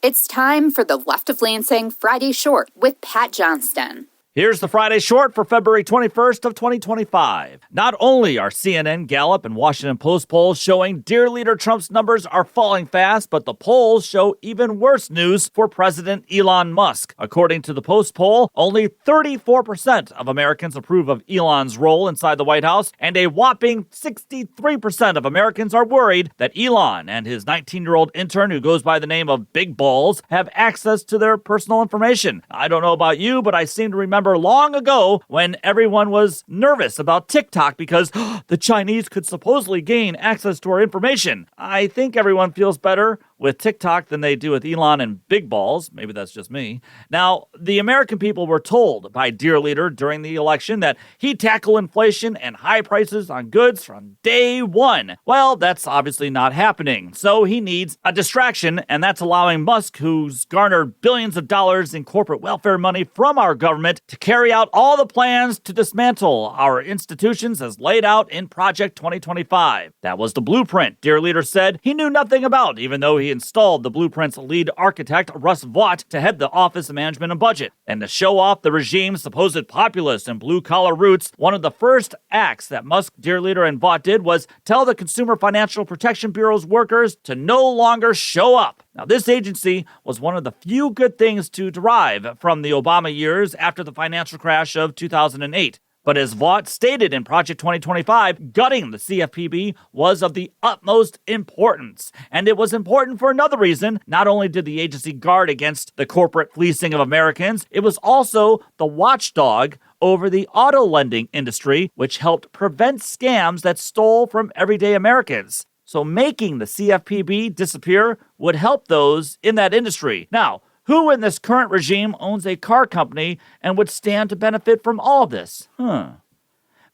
It's time for the Left of Lansing Friday Short with Pat Johnston. Here's the Friday Short for February 21st of 2025. Not only are CNN, Gallup, and Washington Post polls showing Dear Leader Trump's numbers are falling fast, but the polls show even worse news for President Elon Musk. According to the Post poll, only 34% of Americans approve of Elon's role inside the White House, and a whopping 63% of Americans are worried that Elon and his 19-year-old intern, who goes by the name of Big Balls, have access to their personal information. I don't know about you, but I seem to remember long ago when everyone was nervous about TikTok because the Chinese could supposedly gain access to our information. I think everyone feels better with TikTok than they do with Elon and Big Balls. Maybe that's just me. Now, the American people were told by Dear Leader during the election that he'd tackle inflation and high prices on goods from day one. Well, that's obviously not happening. So he needs a distraction, and that's allowing Musk, who's garnered billions of dollars in corporate welfare money from our government, to carry out all the plans to dismantle our institutions as laid out in Project 2025. That was the blueprint Dear Leader said he knew nothing about, even though he installed the blueprint's lead architect, Russ Vought, to head the Office of Management and Budget. And to show off the regime's supposed populist and blue-collar roots, one of the first acts that Musk, Dear Leader, and Vought did was tell the Consumer Financial Protection Bureau's workers to no longer show up. Now, this agency was one of the few good things to derive from the Obama years after the financial crash of 2008. But as Vought stated in Project 2025, gutting the CFPB was of the utmost importance. And it was important for another reason. Not only did the agency guard against the corporate fleecing of Americans, it was also the watchdog over the auto lending industry, which helped prevent scams that stole from everyday Americans. So making the CFPB disappear would help those in that industry. Now, who in this current regime owns a car company and would stand to benefit from all of this?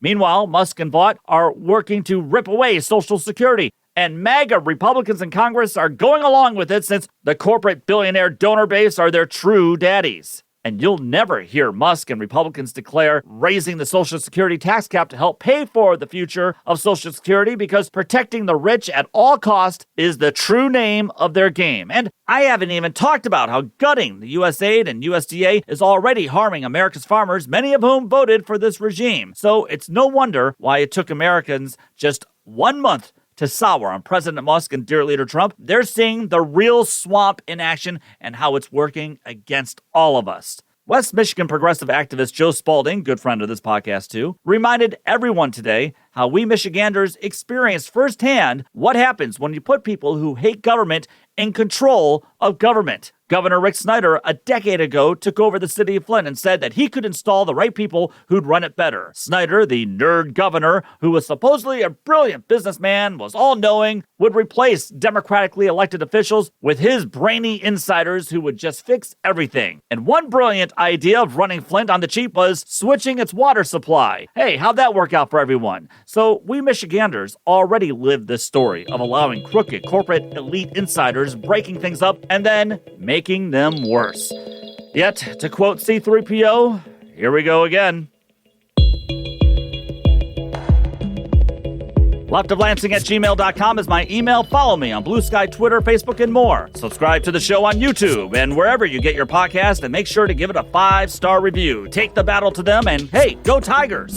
Meanwhile, Musk and Vought are working to rip away Social Security, and MAGA Republicans in Congress are going along with it since the corporate billionaire donor base are their true daddies. And you'll never hear Musk and Republicans declare raising the Social Security tax cap to help pay for the future of Social Security, because protecting the rich at all costs is the true name of their game. And I haven't even talked about how gutting the USAID and USDA is already harming America's farmers, many of whom voted for this regime. So it's no wonder why it took Americans just 1 month to sour on President Musk and Dear Leader Trump. They're seeing the real swamp in action and how it's working against all of us. West Michigan progressive activist Joe Spalding, good friend of this podcast too, reminded everyone today how we Michiganders experienced firsthand what happens when you put people who hate government in control of government. Governor Rick Snyder, a decade ago, took over the city of Flint and said that he could install the right people who'd run it better. Snyder, the nerd governor, who was supposedly a brilliant businessman, was all-knowing, would replace democratically elected officials with his brainy insiders who would just fix everything. And one brilliant idea of running Flint on the cheap was switching its water supply. Hey, how'd that work out for everyone? So we Michiganders already lived this story of allowing crooked corporate elite insiders breaking things up and then making them worse. Yet, to quote C-3PO, here we go again. leftoflansing@gmail.com is my email. Follow me on Blue Sky, Twitter, Facebook, and more. Subscribe to the show on YouTube and wherever you get your podcast, and make sure to give it a 5-star review. Take the battle to them, and hey, go Tigers!